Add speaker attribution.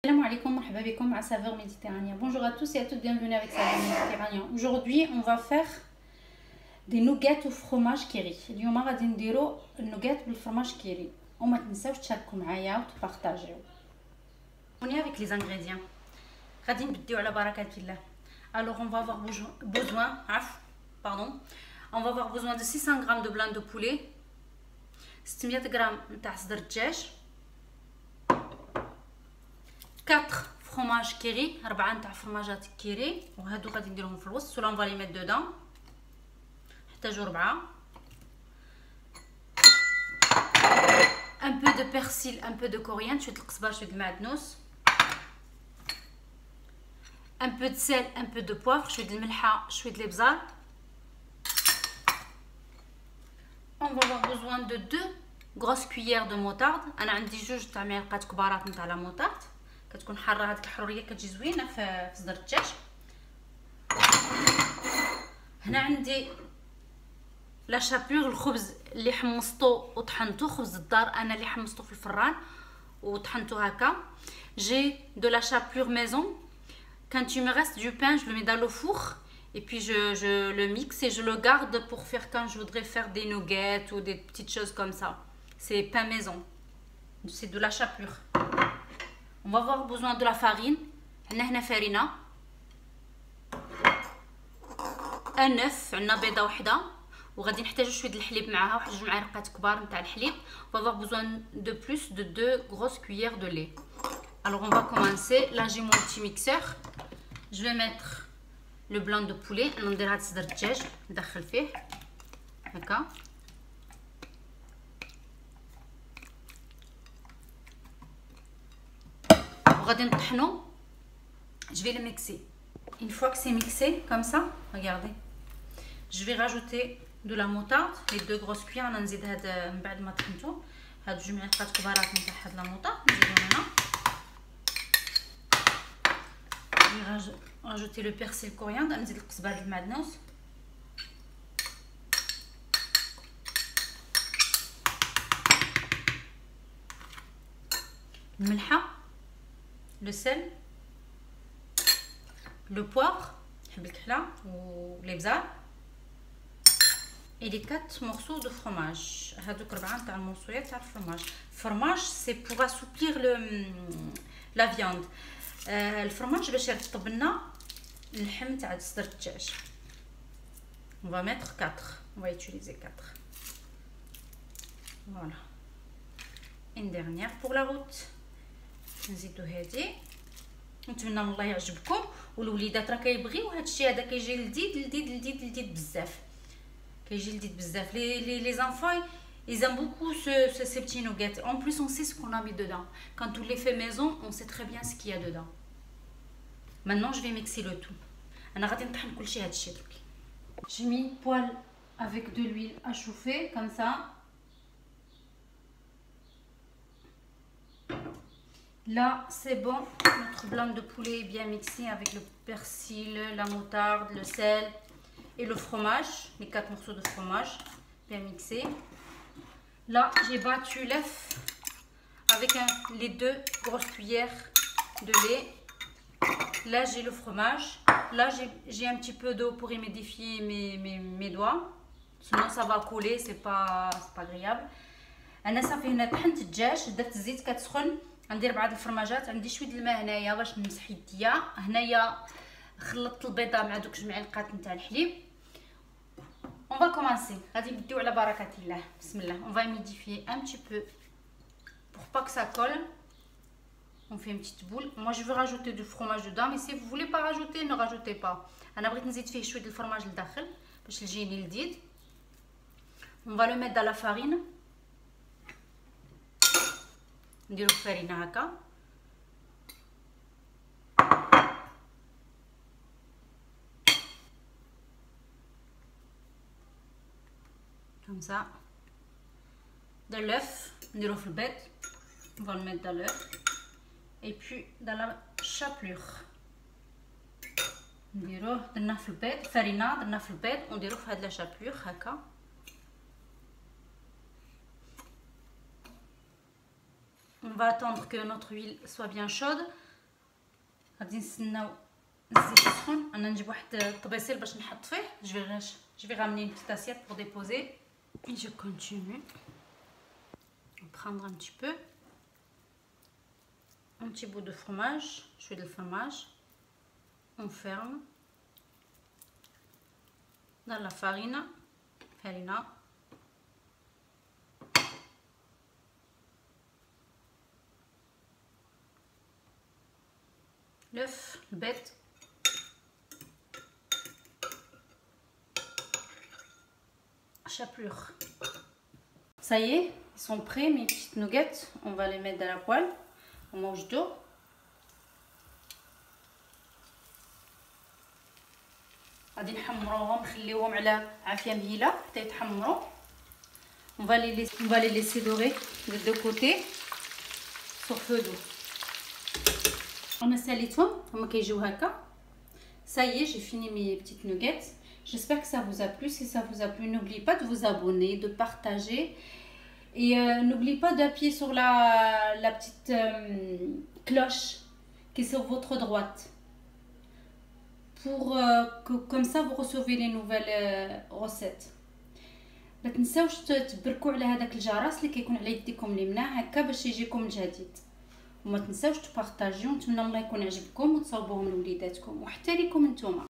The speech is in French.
Speaker 1: Salam alaikum, marhaba bikoum à saveur méditerranéen. Bonjour à tous et à toutes, bienvenue avec saveur méditerranéen. Aujourd'hui, on va faire des nuggets au fromage kiri. اليوم غادي نديرو النوغات بالفرماج كيري. وما تنساوش تشاركوا معايا وتبارطاجيو. On est avec les ingrédients. غادي نبداو على بركة الله. Alors on va avoir besoin, on va avoir besoin de 600 g de blanc de poulet, 600 g نتاع صدر الدجاج, 4 fromage كيري, 4 نتاع فرماجات كيري, وهادو غادي نديرهم في الوسط, ولا on va les mettre dedans. نحتاجو 4. Un peu de persil, un peu de coriandre, شويه القزبر, شويه المعدنوس, un peu de sel, un peu de poivre, شويه الملحه, شويه الابزار. On va avoir besoin de 2 grosses cuillères de moutarde. انا عندي 2 تاع معلقات كبارات نتاع لا موطارد, كتكون حاره هذيك الحروريه, كتجي زوينه في صدر الدجاج. هنا عندي لا شابور, الخبز اللي حمصته وطحنته, خبز الدار انا اللي حمصته في الفران وطحنته هكا. J'ai de la chapelure maison. Quand il me reste du pain, je le mets dans le four et puis je le mixe et je le garde pour faire quand je voudrais faire des nuggets ou des petites choses comme ça. C'est pain maison, c'est de la chapelure. On va avoir besoin de la farine. عندنا هنا farina, un œuf, عندنا بيضه وحده, وغادي نحتاجو شويه الحليب معاها, واحد 2 معالق كبار نتاع الحليب. On va avoir besoin de plus de 2 grosses cuillères de lait. Alors on va commencer. Là j'ai mon petit mixeur. Je vais mettre le blanc de poulet. انا ندير هاد صدر الدجاج ندخل فيه هكا. وغادي نطحنو. Je vais le mixer. Une fois que c'est mixé comme ça, regardez, je vais rajouter de la moutarde, les 2 grosses cuillères. انا نزيد هاد من بعد ما طحنتو هاد 2 معلقات كبارات نتاع هاد لا مoutarde, نزيدهم هنا. Je vais rajouter le persil coriandre, نزيد القزبر المعدنوس, الملحه, le sel, le poivre, نحب الكحله والابزار, et les 4 morceaux de fromage. هادوك 4 تاع المرصويات تاع الفرماج. الفرماج c'est pour assouplir la viande. الفرماج باش يرطب لنا اللحم تاع صدر الدجاج. On va mettre 4. On va utiliser 4. Voilà. Une dernière pour la route. نزيدو هادي. نتمنى من الله يعجبكم, والوليدات راه كيبغيو هادشي هذا, كيجي لذيذ بزاف, كيجي لذيذ بزاف. les enfants ils aiment beaucoup ces petits nuggets. En plus on sait ce qu'on a mis dedans. Quand on les fait maison, on sait très bien ce qu'il y a dedans. Maintenant je vais mixer le tout. انا غادي نطحن كلشي هادشي درك. J'ai mis une poêle avec de l'huile à chauffer comme ça. Là c'est bon, notre blanc de poulet est bien mixé avec le persil, la moutarde, le sel et le fromage, les 4 morceaux de fromage bien mixés. Là j'ai battu l'œuf avec les 2 grosses cuillères de lait. Là j'ai le fromage. Là j'ai un petit peu d'eau pour humidifier mes doigts, sinon ça va coller, c'est pas agréable. انا صافي هنا طحنت الدجاج, درت الزيت كتسخن, غندير بعض الفرماجات, عندي شويه الماء هنايا باش نمسح يديا. هنايا خلطت البيضه مع دوك 2 معلقات نتاع الحليب. On va commencer. غادي نبداو على بركه الله. بسم الله. On va humidifier un petit peu pour pas que ça colle. On fait une petite boule. Moi je veux rajouter du fromage dedans, mais si vous voulez pas rajouter, ne rajoutez pas. انا بغيت نزيد فيه شويه الفرماج لداخل باش يجيني لذيذ. On va le mettre dans la farine. نديرو الفرينه هكا. Comme ça. De l'œuf, نديروه في البيض. On va le mettre dans l'œuf. Et puis dans la chapelure. نديروه درناه في البيض, فرينه درناه في البيض ونديروه في هاد لا شابلور هكا. On va attendre que notre huile soit bien chaude. غادي نستناو الزيت يسخن. انا نجيب واحد الطبيسيل باش نحط فيه. je vais ramener une petite assiette pour déposer et je continue. On va prendre un petit peu, un petit bout de fromage, شويه de fromage. On ferme dans la farine. L'œuf, le bête. Chapelure. Ça y est, ils sont prêts mes petites nuggets. On va les mettre dans la poêle. On mange d'eau. غادي نحمروهم نخليوهم على عافيه مهيله حتى يتحمروا. On va les laisser dorer de deux côtés sur feu doux. انا ساليتهم هما كيجيو هكا. Ça y est, j'ai fini mes petites nuggets. J'espère que ça vous a plu. Si ça vous a plu, n'oubliez pas de vous abonner, de partager. Et n'oubliez pas d'appuyer sur la petite cloche qui est sur votre droite. Pour que comme ça vous recevez les nouvelles recettes. ما تنساوش تبركوا على هذاك الجرس اللي كيكون على يديكم اليمنى هكا باش يجيكم الجديد. وما تنساوش تبارطاجيو. نتمنى الله يكون عجبكم وتصاوبوهم لوليداتكم وحتى ليكم نتوما.